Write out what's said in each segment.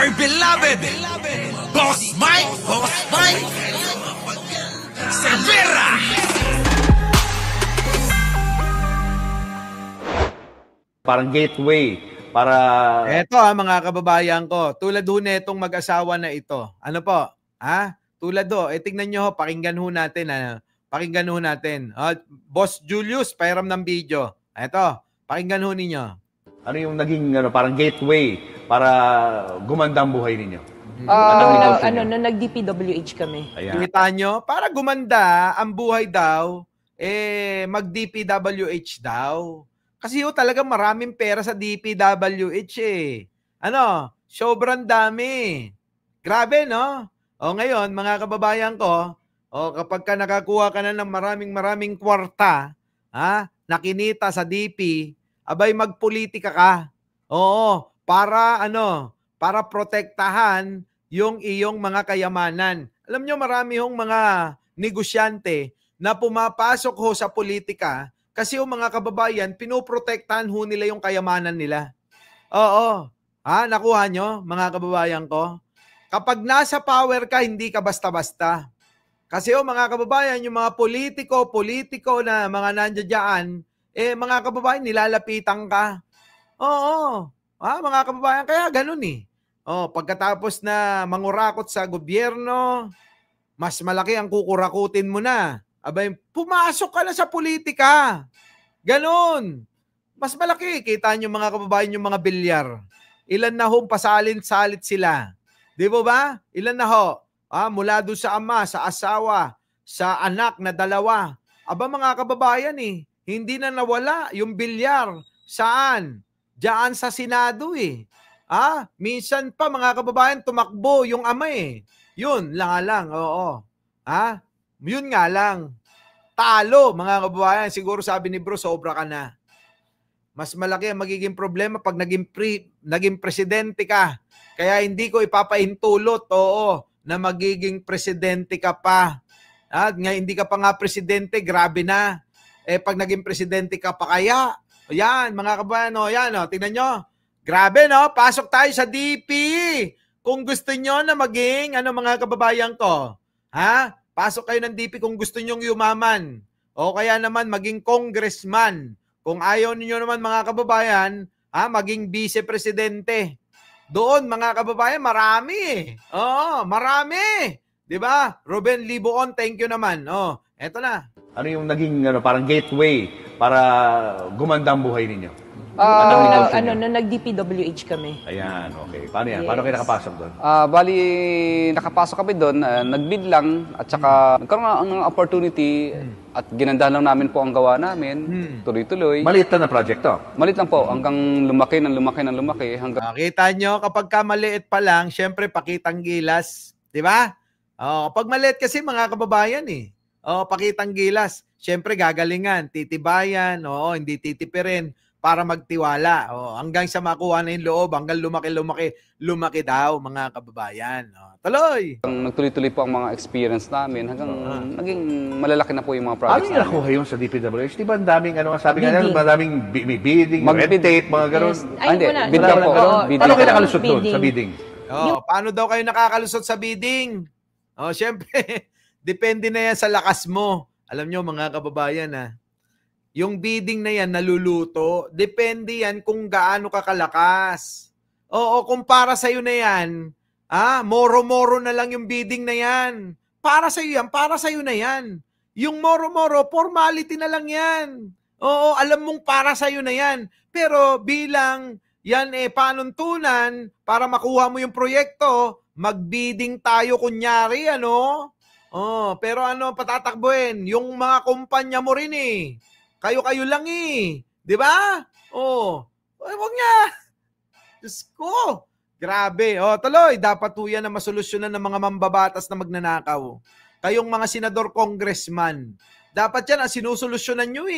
my beloved Boss Mike Cervera. Parang gateway para... Eto mga kababayan ko, tulad ho netong mag-asawa na ito. Ano po? Tulad ho, tingnan nyo ho, pakinggan ho natin. Pakinggan ho natin. Boss Julius, pahiram ng video. Eto, pakinggan ho ninyo. Ano yung naging parang gateway para gumanda ang buhay ninyo? Nung nag-DPWH kami. Ayan. Kita nyo, para gumanda ang buhay daw, mag-DPWH daw. Kasi talaga maraming pera sa DPWH sobrang dami. Grabe, no? Ngayon, mga kababayan ko, kapag ka nakakuha ka na ng maraming kwarta, nakinita sa DP, abay magpolitika ka. Oo, para protektahan yung iyong mga kayamanan. Alam nyo, marami hong mga negosyante na pumapasok ho sa politika kasi yung mga kababayan, pinoprotektahan ho nila yung kayamanan nila. Oo. Nakuha nyo, mga kababayan ko? Kapag nasa power ka, hindi ka basta-basta. Kasi mga kababayan, yung mga politiko na mga nandiyan, mga kababayan, nilalapitan ka. Oo. Mga kababayan, kaya ganun eh. Pagkatapos na mangurakot sa gobyerno, mas malaki ang kukurakutin mo na. Abay, pumasok ka na sa politika. Ganon. Mas malaki. Kita nyo mga kababayan yung mga bilyar. Ilan na hong pasalin-salit sila. Di ba? Ilan na ho? Mula doon sa ama, sa asawa, sa anak na 2. Aba mga kababayan hindi na nawala yung bilyar. Saan? Diyan sa Senado Minsan pa mga kababayan tumakbo yung ama Yun lang. Oo. Yun nga lang. Talo, mga kababayan. Siguro sabi ni bro, sobra ka na. Mas malaki ang magiging problema pag naging presidente ka. Kaya hindi ko ipapahintulot, na magiging presidente ka pa. At nga, hindi ka pa nga presidente, grabe na. Pag naging presidente ka pa kaya, yan, mga kababayan, tingnan nyo. Grabe, no? Pasok tayo sa DP. Kung gusto nyo na maging, mga kababayan ko, pasok kayo ng DP kung gusto nyong yumaman. O kaya naman maging congressman. Kung ayaw niyo naman mga kababayan, maging vice-presidente. Doon mga kababayan, marami. Marami. 'Di ba? Ruben Liboon, thank you naman. Eto na. Ano yung naging parang gateway para gumanda ang buhay ninyo? Nung nag-DPWH kami. Ayan, okay. Paano yan? Paano kayo nakapasok doon? Bali, nakapasok kami doon, nagbid lang at saka nagkaroon ng opportunity at ginandahan lang namin po ang gawa namin, tuloy-tuloy. Maliit lang na project to? Maliit lang po, hanggang lumaki ng lumaki. Kita nyo, kapag ka maliit pa lang, syempre pakitang gilas. Di ba? Kapag maliit kasi mga kababayan pakitang gilas. Syempre gagalingan, titibayan, hindi titipirin. Para magtiwala. Hanggang sa makuha na yung loob, hanggang lumaki daw, mga kababayan. Tuloy! Nagtuloy-tuloy po ang mga experience namin hanggang naging malalaki na po yung mga projects namin. Ano yung nakuha yun sa DPWH? Di ba ang daming, sabi nga nila, madaming bidding, red tape, mga gano'n? Hindi, bid lang po. Paano kayo nakalusot doon sa bidding? Paano daw kayo nakakalusot sa bidding? Siyempre, depende na yan sa lakas mo. Alam nyo, mga kababayan, yung bidding na yan, naluluto, depende yan kung gaano ka kalakas. Kung para sa'yo na yan, moro-moro na lang yung bidding na yan. Para sa'yo na yan. Yung moro-moro, formality na lang yan. Alam mong para sa'yo na yan. Pero bilang yan panuntunan, para makuha mo yung proyekto, mag-bidding tayo kunyari, pero patatakbuhin? Yung mga kumpanya mo rin Kayo lang Di ba? Huwag niya. Diyos ko. Grabe. Tuloy. Dapat yan na masolusyonan ng mga mambabatas na magnanakaw. Kayong mga senador, congressman. Dapat yan ang sinusolusyonan nyo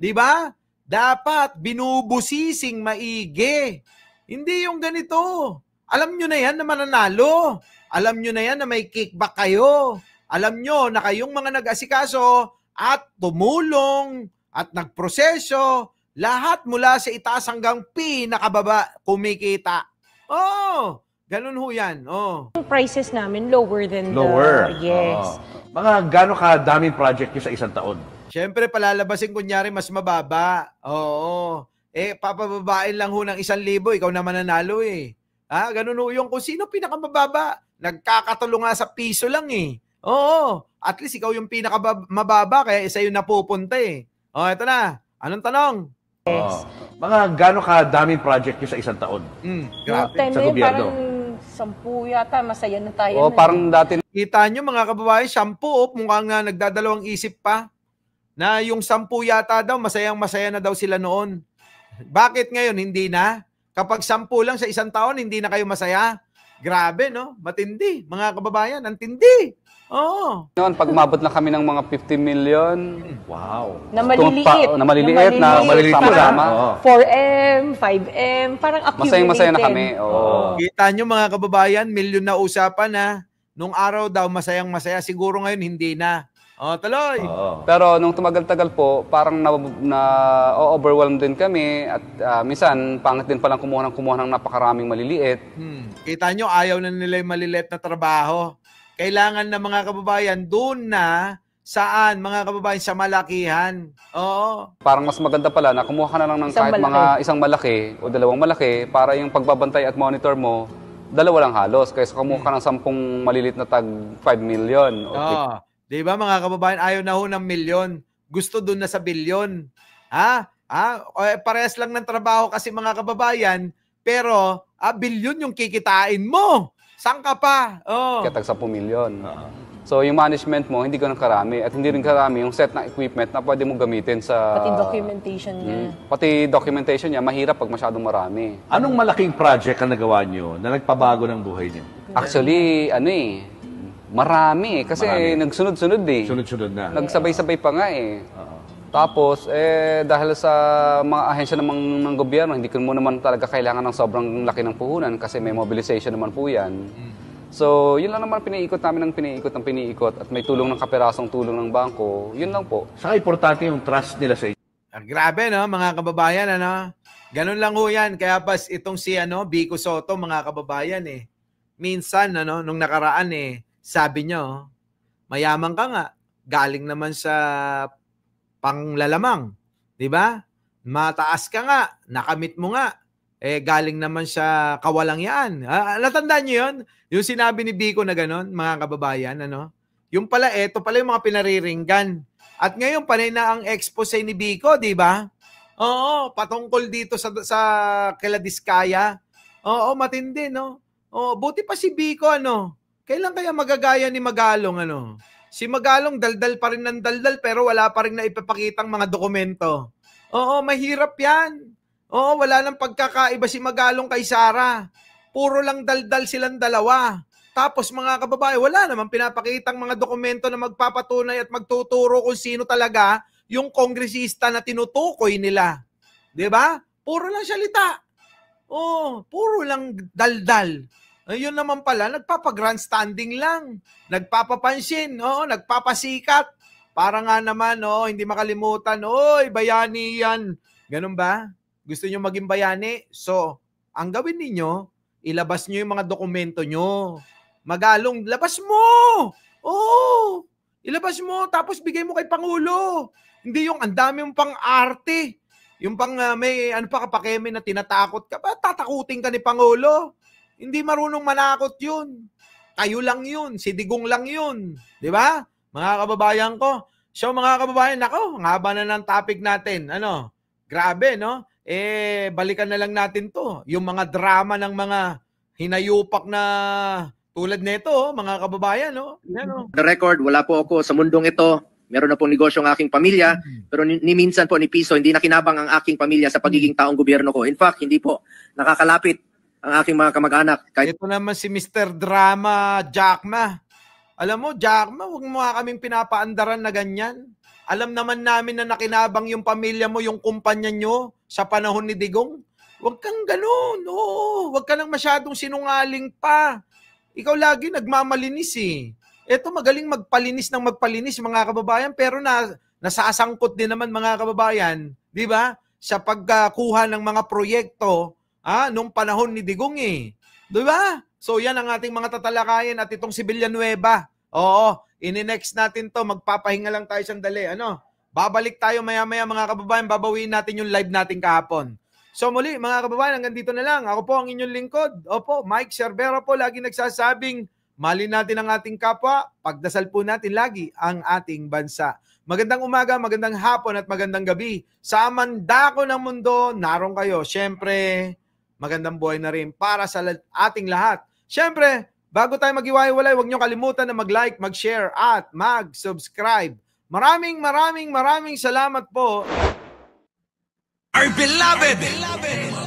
Di ba? Dapat binubusising maigi. Hindi yung ganito. Alam nyo na yan na mananalo. Alam nyo na yan na may kickback kayo. Alam nyo na kayong mga nag-asikaso at tumulong at nagproseso, lahat mula sa itaas hanggang pinakababa kumikita. Ganun ho yan. Oh. Yung prices namin lower than Lower. yes. Mga gano'ng kadaming project nyo sa isang taon? Siyempre, palalabasin kunyari mas mababa. Oo. Papababain lang ho ng 1,000, ikaw naman nanalo eh. Ganun ho yung kung sino pinakamababa. Nagkakatulo nga sa piso lang eh. Oo. At least ikaw yung pinakamababa kaya isa yung napupunta eh. Ito na. Anong tanong? Yes. Mga gano'ng kadaming project nyo sa isang taon? Yung Grabe. time Sa na yun, gobyerno. parang 10 yata, masaya na tayo. O parang dati Kita nyo mga kababayan, 10 mukhang na nagdadalawang isip pa. Na yung 10 yata daw, masayang-masaya na daw sila noon. Bakit ngayon hindi na? Kapag 10 lang sa isang taon, hindi na kayo masaya? Grabe, no? Matindi. Mga kababayan, ang tindi. Oo. noon, pag umabot na kami ng mga 50 million, Wow. Na maliliit. na maliliit, na maliliit sama-sama. yun, ha? 4M, 5M, parang accumulated. Masayang-masaya na kami. Oo. Kita nyo mga kababayan, milyon na usapan na. Nung araw daw, masayang-masaya. Siguro ngayon, hindi na. Tuloy. Oo. Pero nung tumagal-tagal po, parang na-overwhelmed din kami at minsan pangit din palang kumuha ng napakaraming maliliit. Kita nyo, ayaw na nila yung maliliit na trabaho. Kailangan na mga kababayan, doon na saan mga kababayan sa malakihan. Oo. Parang mas maganda pala na kumuha ka na lang ng Isang kahit malaki. mga isang malaki o dalawang malaki para yung pagbabantay at monitor mo, dalawa lang halos. Kaysa kumuha ka ng 10 maliliit na tag 5 million. Di ba mga kababayan, ayaw na ho ng milyon. Gusto doon na sa bilyon. Parehas lang ng trabaho kasi mga kababayan, pero bilyon yung kikitain mo. Saan ka pa? Kaya tag 10 million. So yung management mo, hindi ganun karami. At hindi rin karami yung set ng equipment na pwede mo gamitin sa... Pati documentation niya. Pati documentation niya, mahirap pag masyadong marami. Anong malaking project ang nagawa nyo na nagpabago ng buhay nyo? Actually, marami. Kasi Marami. nagsunod-sunod eh. Sunod-sunod na. Nagsabay-sabay pa nga eh. Tapos, dahil sa mga ahensya ng gobyerno, hindi ko mo naman talaga kailangan ng sobrang laki ng puhunan kasi may mobilization naman po yan. So, yun lang naman piniikot namin ng piniikot at may tulong ng kapirasong tulong ng bangko. Yun lang po. Saka importante yung trust nila sa inyo. Grabe, no, mga kababayan, ano? Ganun lang ho yan. Kaya pas itong si Vico Soto, mga kababayan, minsan, nung nakaraan, sabi niyo, mayaman ka nga. Galing naman sa panglalamang. Di ba? Mataas ka nga. Nakamit mo nga. Galing naman sa kawalangyaan. Natandaan niyo yun? Yung sinabi ni Vico na gano'n, mga kababayan, Yung pala, eto pala yung mga pinariringgan. At ngayon, panay na ang expose ni Vico, di ba? Oo, patungkol dito sa kila Diskaya. Oo, matindi, no? Oo, buti pa si Vico, Kailan kaya magagaya ni Magalong, Si Magalong, daldal pa rin ng daldal, pero wala pa rin na ipapakitang mga dokumento. Oo, mahirap yan. Oo, wala nang pagkakaiba si Magalong kay Sara. Puro lang daldal silang dalawa. Tapos mga kababae, wala naman pinapakitang mga dokumento na magpapatunay at magtuturo kung sino talaga yung kongresista na tinutukoy nila. 'Di ba? Puro lang salita. Oh, puro lang daldal. Ayun naman pala, nagpapa-grandstanding lang. Nagpapapansin, nagpapasikat. Para nga naman, hindi makalimutan, oy, bayani yan. Ganun ba? Gusto nyo maging bayani? So, ang gawin ninyo, ilabas nyo yung mga dokumento nyo. Magalong, labas mo! Oo! Ilabas mo, tapos bigay mo kay Pangulo. Hindi yung ang dami mong pang-arte. Yung pang may kapakeme na tinatakot ka. Ba, tatakutin ka ni Pangulo? Hindi marunong manakot yun. Kayo lang yun. Si Digong lang yun. Di ba? Mga kababayan ko. So mga kababayan, nako, ang haba na ng topic natin. Grabe, no? Balikan na lang natin to. Yung mga drama ng mga hinayupak na tulad nito, mga kababayan, no? The record, wala po ako sa mundong ito. Meron na pong negosyo ang aking pamilya. Pero ni minsan po, ni piso, hindi nakinabang ang aking pamilya sa pagiging taong gobyerno ko. In fact, hindi po nakakalapit ang aking mga kamag-anak. Ito naman si Mr. Drama Jackma. Alam mo, Jackma, huwag mo kaming pinapaandaran na ganyan. Alam naman namin na nakinabang yung pamilya mo, yung kumpanya nyo sa panahon ni Digong. Huwag kang ganun. Oo, huwag ka nang masyadong sinungaling pa. Ikaw lagi nagmamalinis Ito magaling magpalinis mga kababayan, pero nasasangkot din naman mga kababayan, di ba? Sa pagkuha ng mga proyekto nung panahon ni Digong Di ba? So yan ang ating mga tatalakayin at itong si Villanueva. Oo, ini-next natin to. Magpapahinga lang tayo sandali. Ano? Babalik tayo maya-maya mga kababayan. Babawiin natin yung live natin kahapon. So muli mga kababayan, hanggang dito na lang. Ako po ang inyong lingkod. Opo, Mike Cervera po, lagi nagsasabing, mahalin natin ang ating kapwa, pagdasal po natin lagi ang ating bansa. Magandang umaga, magandang hapon at magandang gabi. Sa mandako ng mundo, naroon kayo. Siyempre, magandang buhay na rin para sa ating lahat. Siyempre, bago tayo mag-iwalay, huwag niyo kalimutan na mag-like, mag-share at mag-subscribe. Maraming salamat po. Our beloved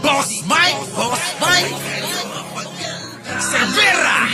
Boss Mike Cervera.